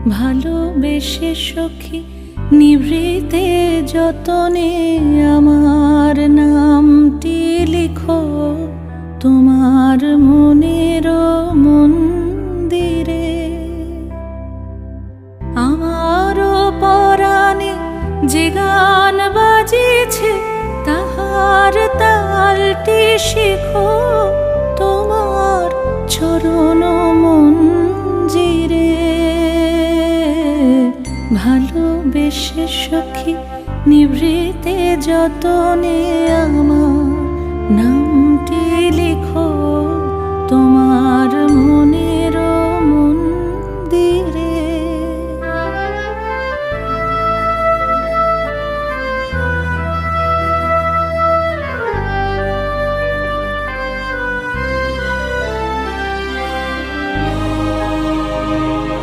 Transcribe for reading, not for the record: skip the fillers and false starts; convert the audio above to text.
ভালোবেসে সখী নিভৃতে যতনে আমার নামটি লিখো তোমার মনের মন্দিরে। আমারও পরাণে যে গান বাজিছে তাহার তালটি শিখো তোমার চরণ মঞ্জিরে। ভালোবেসে সখী নিভৃতে যতনে আমার নামটি লিখো